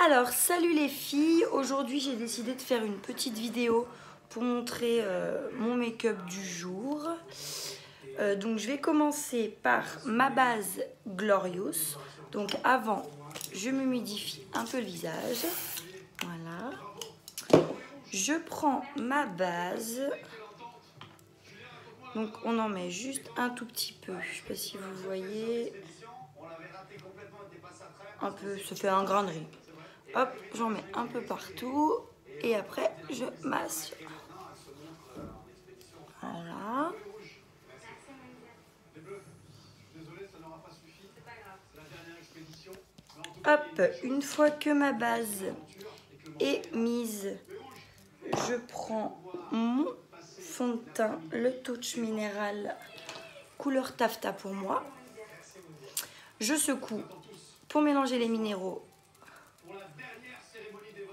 Alors, salut les filles, aujourd'hui j'ai décidé de faire une petite vidéo pour montrer mon make-up du jour. Donc je vais commencer par ma base Glorious. Donc avant, je m'humidifie un peu le visage. Voilà. Je prends ma base. Donc on en met juste un tout petit peu. Je sais pas si vous voyez. Un peu, ça fait un grain de riz. Hop, j'en mets un peu partout et après je masse. Voilà. Hop, une fois que ma base est mise, je prends mon fond de teint, le Touch Minéral couleur taffetas pour moi. Je secoue pour mélanger les minéraux.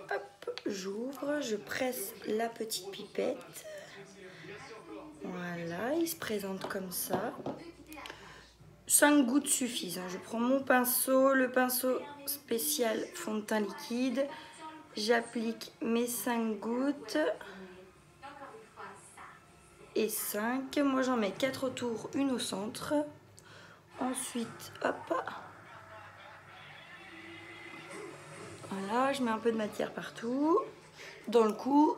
Hop, j'ouvre, je presse la petite pipette. Voilà, il se présente comme ça. 5 gouttes suffisent. Je prends mon pinceau, le pinceau spécial fond de teint liquide. J'applique mes 5 gouttes. Et 5. Moi, j'en mets 4 autour, une au centre. Ensuite, hop. Voilà, je mets un peu de matière partout. Dans le cou,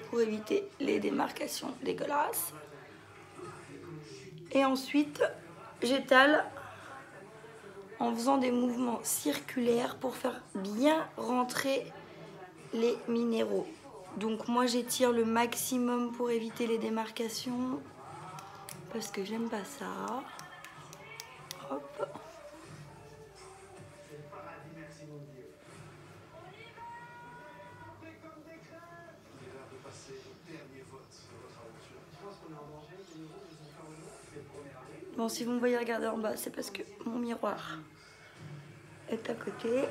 pour éviter les démarcations dégueulasses. Et ensuite, j'étale en faisant des mouvements circulaires pour faire bien rentrer les minéraux. Donc moi j'étire le maximum pour éviter les démarcations parce que j'aime pas ça. Hop. Bon, si vous me voyez regarder en bas, c'est parce que mon miroir est à côté.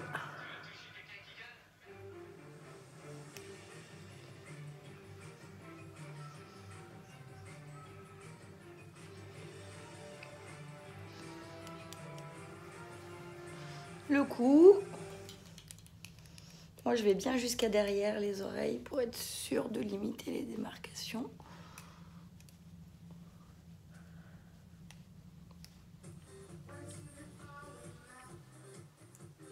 Le cou. Moi, je vais bien jusqu'à derrière les oreilles pour être sûre de limiter les démarcations.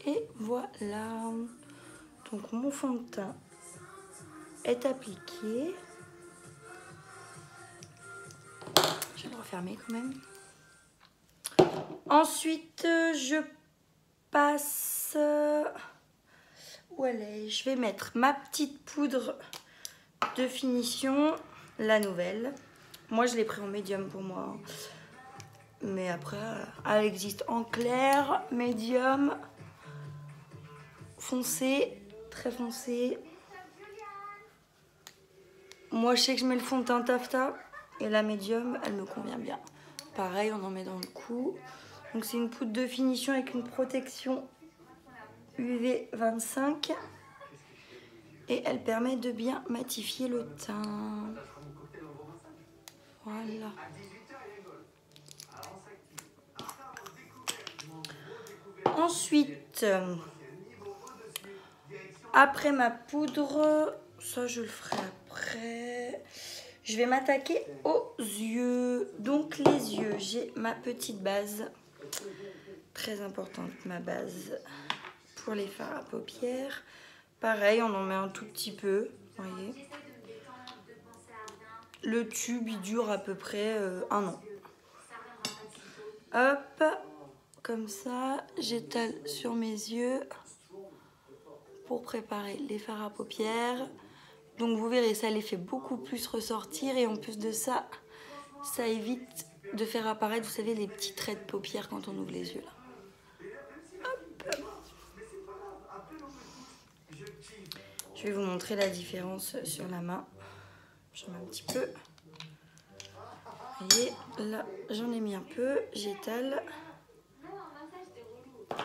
Et voilà. Donc mon fond de teint est appliqué. Je vais le refermer quand même. Ensuite, je passe... Où elle est? Je vais mettre ma petite poudre de finition, la nouvelle. Moi, je l'ai pris en médium pour moi. Mais après, elle existe en clair, médium, foncé, très foncé. Moi, je sais que je mets le fond de teint taffetas et la médium, elle me convient bien. Pareil, on en met dans le cou. Donc, c'est une poudre de finition avec une protection UV 25 et elle permet de bien matifier le teint. Voilà. Ensuite, après ma poudre, ça je le ferai après, je vais m'attaquer aux yeux. Donc les yeux, j'ai ma petite base, très importante ma base pour les fards à paupières. Pareil, on en met un tout petit peu, voyez. Le tube, il dure à peu près 1 an. Hop, comme ça, j'étale sur mes yeux pour préparer les fards à paupières. Donc vous verrez, ça les fait beaucoup plus ressortir et en plus de ça, ça évite de faire apparaître, vous savez, les petits traits de paupières quand on ouvre les yeux là. Hop. Je vais vous montrer la différence sur la main. J'en mets un petit peu. Vous voyez, là, j'en ai mis un peu, j'étale.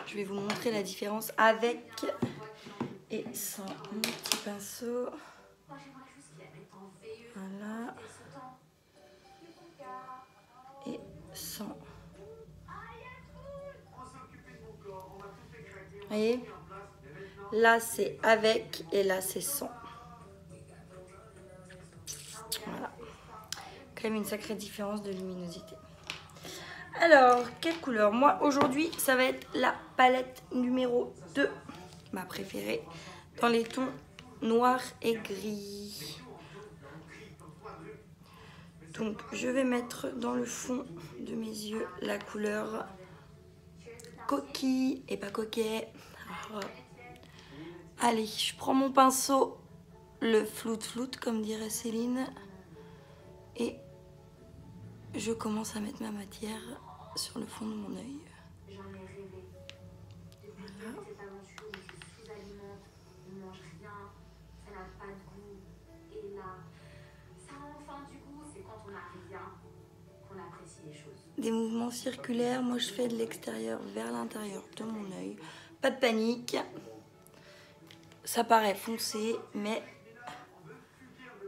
Je vais vous montrer la différence avec et sans mon petit pinceau. Voilà. Et sans. Vous voyez, Là, c'est avec et là, c'est sans. Voilà. Quand même une sacrée différence de luminosité. Alors, quelle couleur? Moi, aujourd'hui, ça va être la palette numéro 2, ma préférée, dans les tons noir et gris. Donc, je vais mettre dans le fond de mes yeux la couleur coquille et pas coquet. Alors, allez, je prends mon pinceau, le floute comme dirait Céline, et je commence à mettre ma matière sur le fond de mon œil. Voilà. Des mouvements circulaires, moi je fais de l'extérieur vers l'intérieur de mon œil. Pas de panique, ça paraît foncé, mais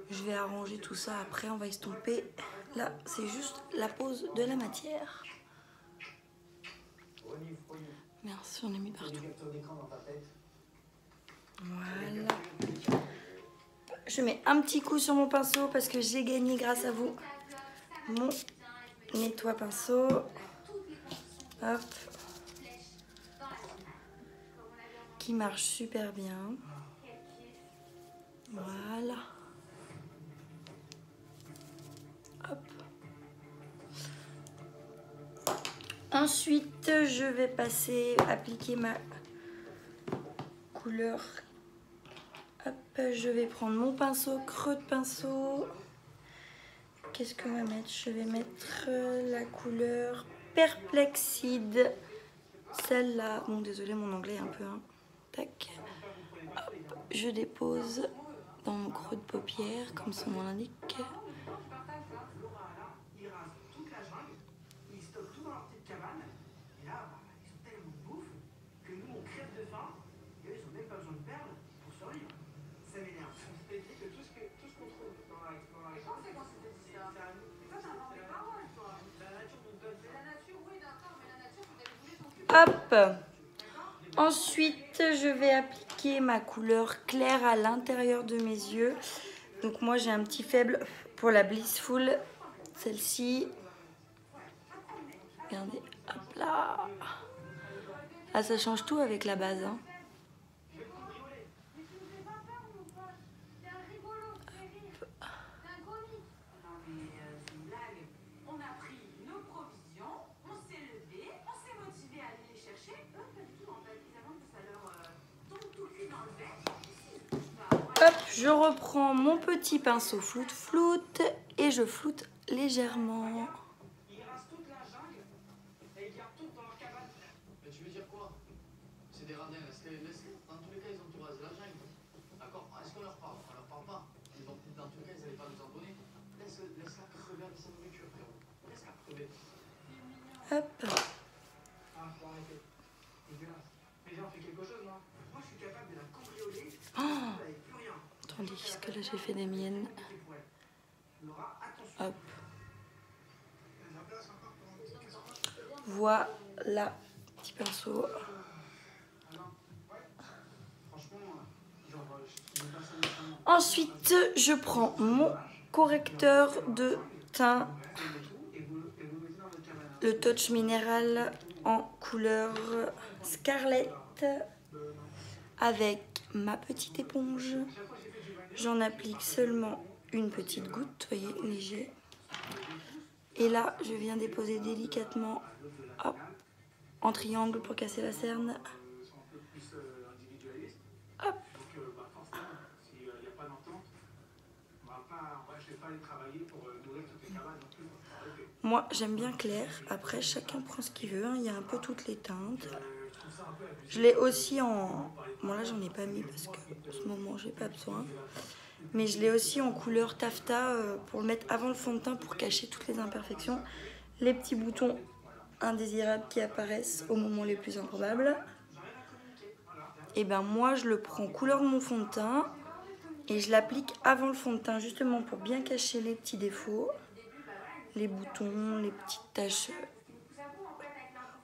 je vais arranger tout ça après, on va estomper. Là, c'est juste la pose de la matière. Merci, on a mis partout. Voilà. Je mets un petit coup sur mon pinceau parce que j'ai gagné grâce à vous mon nettoie pinceau. Hop. Qui marche super bien. Voilà. Hop. Ensuite, je vais appliquer ma couleur. Hop, je vais prendre mon pinceau, creux de pinceau. Qu'est-ce qu'on va mettre? Je vais mettre la couleur Perplexide. Celle-là. Bon, désolé, mon anglais est un peu... Hein. Tac. Hop, je dépose dans mon creux de paupière, comme son nom l'indique. Hop. Ensuite, je vais appliquer ma couleur claire à l'intérieur de mes yeux. Donc moi, j'ai un petit faible pour la Blissful. Celle-ci. Regardez, hop là. Ah, ça change tout avec la base. Hein. Hop, je reprends mon petit pinceau floute et je floute légèrement. Hop. Oh, attendez, parce que là j'ai fait des miennes. Hop. Voilà, petit pinceau. Ensuite, je prends mon correcteur de teint, le Touch Minéral en couleur Scarlett, avec ma petite éponge. J'en applique seulement une petite goutte, vous voyez, léger. Et là, je viens déposer délicatement, hop, en triangle pour casser la cerne. Hop. Moi, j'aime bien clair. Après, chacun prend ce qu'il veut. Hein. Il y a un peu toutes les teintes. Je l'ai aussi en... Bon, là, j'en ai pas mis parce qu'en ce moment, j'ai pas besoin. Mais je l'ai aussi en couleur taffetas pour le mettre avant le fond de teint pour cacher toutes les imperfections. Les petits boutons indésirables qui apparaissent au moment les plus improbables. Et ben moi, je le prends couleur de mon fond de teint et je l'applique avant le fond de teint justement pour bien cacher les petits défauts, les boutons, les petites taches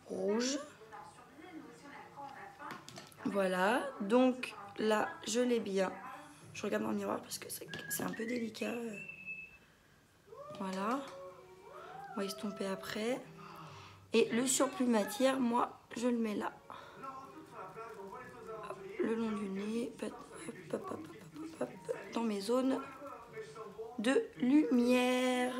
rouges. Voilà, donc là, je l'ai bien. Je regarde dans le miroir parce que c'est un peu délicat. Voilà. On va estomper après. Et le surplus de matière, moi, je le mets là. Hop, le long du nez. Hop, hop, hop, hop, hop, dans mes zones de lumière.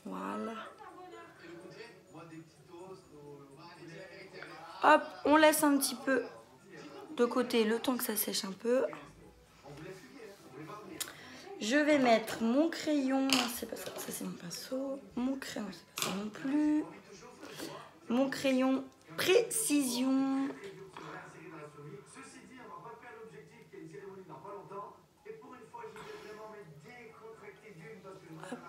Voilà. Hop, on laisse un petit peu de côté le temps que ça sèche un peu. Je vais mettre mon crayon, c'est pas ça, ça c'est mon pinceau. Mon crayon, c'est pas ça non plus. Mon crayon précision. Hop.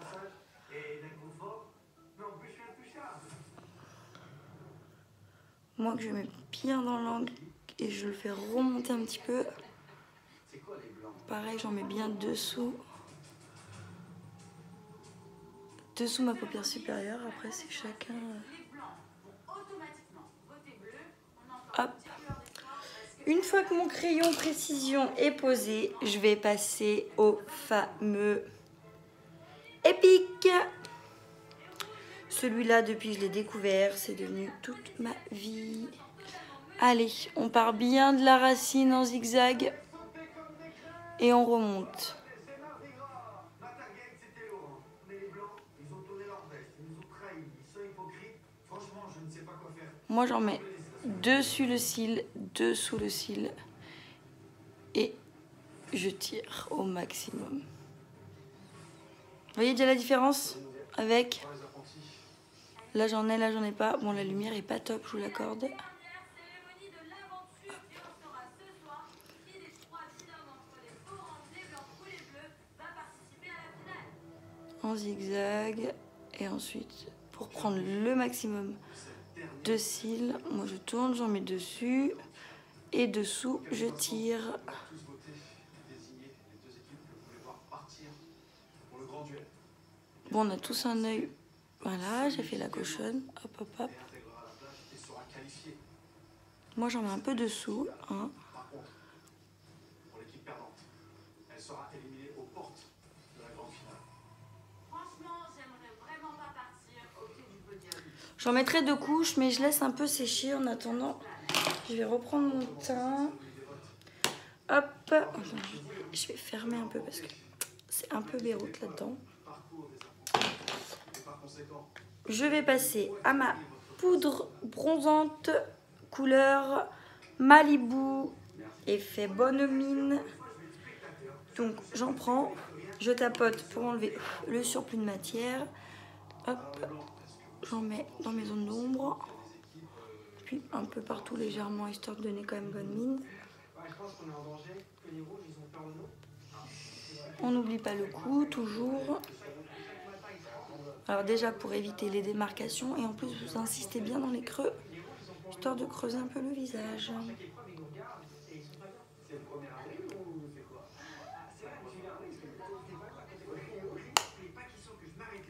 Moi que je mets bien dans l'angle et je le fais remonter un petit peu. Pareil, j'en mets bien dessous. Dessous ma paupière supérieure, après c'est chacun. Hop. Une fois que mon crayon précision est posé, je vais passer au fameux Epic. Celui-là, depuis que je l'ai découvert, c'est devenu toute ma vie. Allez, on part bien de la racine en zigzag et on remonte. Moi, j'en mets dessus le cil, dessous le cil et je tire au maximum. Vous voyez déjà la différence avec... Là, j'en ai, là, j'en ai pas. Bon, la lumière est pas top, je vous l'accorde. En zigzag et ensuite pour prendre le maximum de cils, moi je tourne, j'en mets dessus et dessous je tire. Bon, on a tous un œil. Voilà, j'ai fait la cochonne. Hop hop hop. Moi j'en mets un peu dessous, hein. J'en mettrai 2 couches, mais je laisse un peu sécher en attendant. Je vais reprendre mon teint. Hop. Attends, je vais fermer un peu parce que c'est un peu béroute là-dedans. Je vais passer à ma poudre bronzante couleur Malibu effet bonne mine. Donc j'en prends, je tapote pour enlever le surplus de matière. Hop. J'en mets dans mes zones d'ombre, puis un peu partout légèrement, histoire de donner quand même bonne mine. On n'oublie pas le cou, toujours. Alors déjà pour éviter les démarcations, et en plus vous insistez bien dans les creux, histoire de creuser un peu le visage.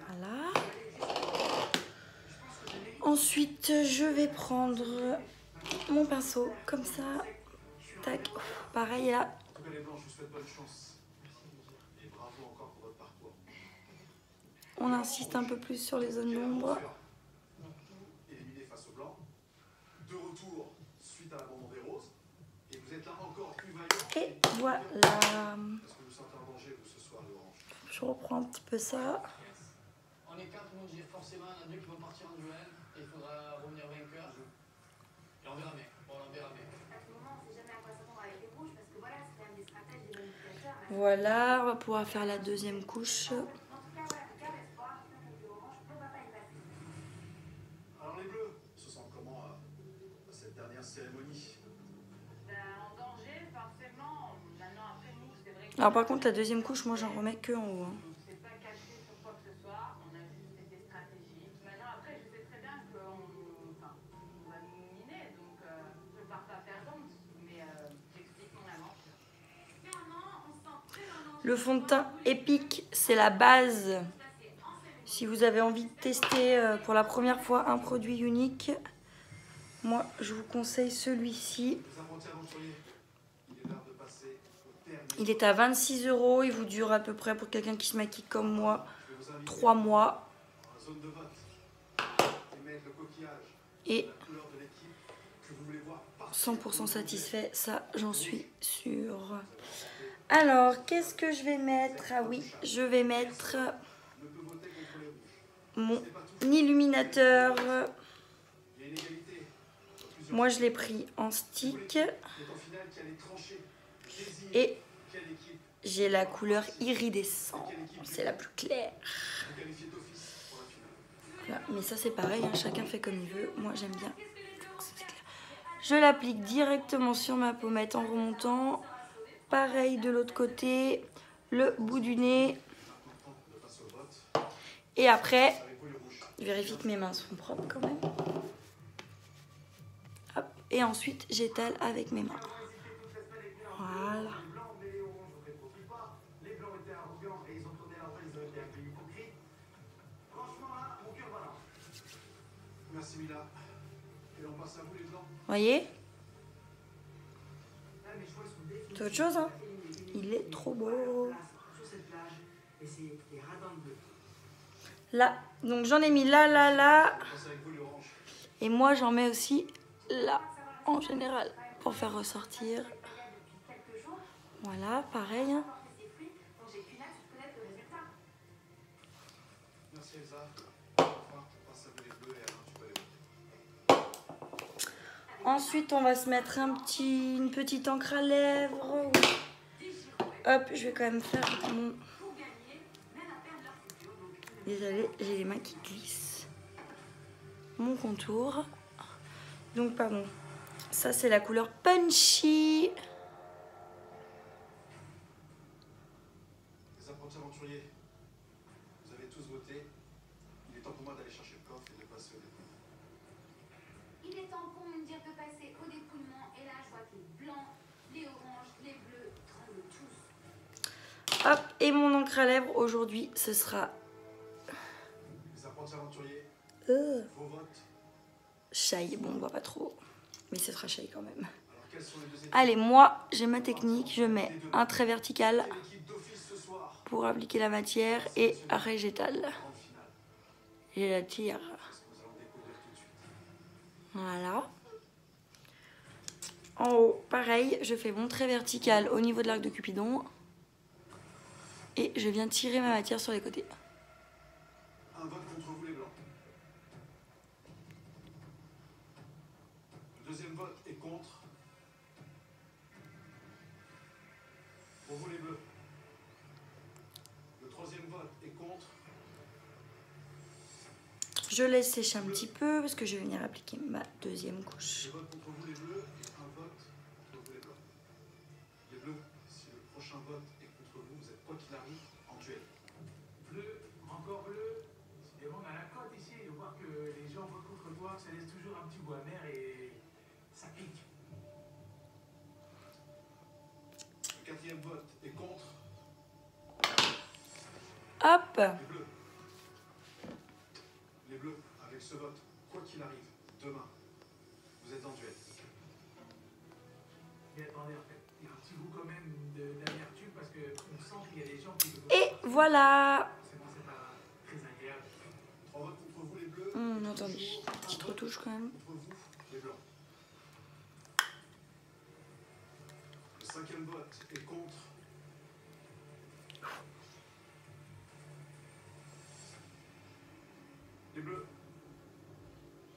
Voilà. Ensuite, je vais prendre mon pinceau, comme ça. Tac. Pareil là. On insiste un peu plus sur les zones d'ombre. Et voilà. Je reprends un petit peu ça. On est 4, donc forcément, il y en a 2 qui vont partir en duel et il faudra revenir vainqueur. Et on verra bien. Bon, on verra bien. À ce moment, on ne sait jamais à quoi s'attendre avec les couches parce que voilà, c'est quand même des stratèges, des manipulateurs. Voilà, on va pouvoir faire la deuxième couche. En tout cas, voilà, garde espoir. Le orange ne va pas y passer. Alors, les bleus se sentent comment à cette dernière cérémonie? En danger, forcément. Maintenant, après nous, c'est vrai que. Alors, par contre, la deuxième couche, moi, j'en remets que en haut. Hein. Le fond de teint Epic, c'est la base Si vous avez envie de tester pour la première fois un produit unique, moi je vous conseille celui-ci. Il est à 26 €, il vous dure à peu près pour quelqu'un qui se maquille comme moi 3 mois. Et 100% satisfait, ça j'en suis sûre. Alors, qu'est-ce que je vais mettre? Ah oui, je vais mettre mon illuminateur. Moi, je l'ai pris en stick. Et j'ai la couleur iridescent. C'est la plus claire. Voilà. Mais ça, c'est pareil, hein, chacun fait comme il veut. Moi, j'aime bien. Je l'applique directement sur ma pommette en remontant. Pareil de l'autre côté, le bout du nez. Et après, je vérifie que mes mains sont propres quand même. Hop. Et ensuite, j'étale avec mes mains. Voilà. Vous voyez? C'est autre chose, hein? Il est trop beau. Là, donc j'en ai mis là, là, là. Et moi, j'en mets aussi là, en général, pour faire ressortir. Voilà, pareil. Ensuite, on va se mettre une petite encre à lèvres. Hop, je vais quand même faire mon... Désolée, j'ai les mains qui glissent. Mon contour. Donc, pardon. Ça, c'est la couleur Punchy. Les apprentis aventuriers, vous avez tous voté. Il est temps pour moi d'aller chercher le coffre et de passer au dépouillement. Il est temps pour me dire de passer au dépouillement. Et là, je vois que les blancs, les oranges, les bleus tremblent tous. Hop, et mon encre à lèvres aujourd'hui, ce sera... Les apprentis aventuriers, vos votes. Shy, bon, on voit pas trop. Mais ce sera shy quand même. Alors, quelles sont les deux équipes? Allez, moi, j'ai ma technique. Je mets un trait vertical Quelle équipe d'office ce soir? pour appliquer la matière et après j'étale. Grande finale. Et la tire. C'est ce que nous allons découvrir tout de suite. Voilà. En haut, pareil, je fais mon trait vertical au niveau de l'arc de Cupidon. Et je viens tirer ma matière sur les côtés. Un vote contre vous les blancs. Le deuxième vote est contre. Pour vous les bleus. Le troisième vote est contre. Je laisse sécher un petit peu parce que je vais venir appliquer ma deuxième couche. Je vote contre vous les bleus et un vote contre vous les blancs. Les bleus, si le prochain vote est contre vous, vous êtes quoi qu'il arrive en duel. Bleu, encore bleu. Et bon, on a la cote ici de voir que les gens votent contre toi, ça laisse toujours un petit goût amer et ça pique. Le quatrième vote est contre. Hop! Les bleus. Les bleus, avec ce vote, quoi qu'il arrive, demain, vous êtes en duel. Mais attendez, en fait, il y a un petit goût quand même d'amertume parce qu'on sent qu'il y a des gens qui votent. Et voilà! C'est pas très agréable. Trois votes contre vous les bleus. Attendez, petite retouche quand même. Contre vous, les blancs. Le cinquième vote est contre. Les bleus.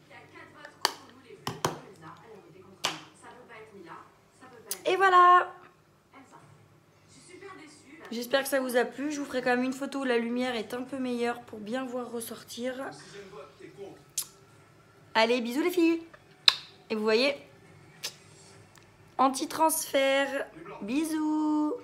Il y a 4 votes contre nous, les bleus. Elsa, elle a voté contre moi. Ça peut pas être Mila. Ça peut pas être Et voilà! Elsa. Je suis super déçue. Là. J'espère que ça vous a plu. Je vous ferai quand même une photo où la lumière est un peu meilleure pour bien voir ressortir. Le sixième vote est contre. Allez, bisous les filles! Et vous voyez, anti-transfert. Bisous!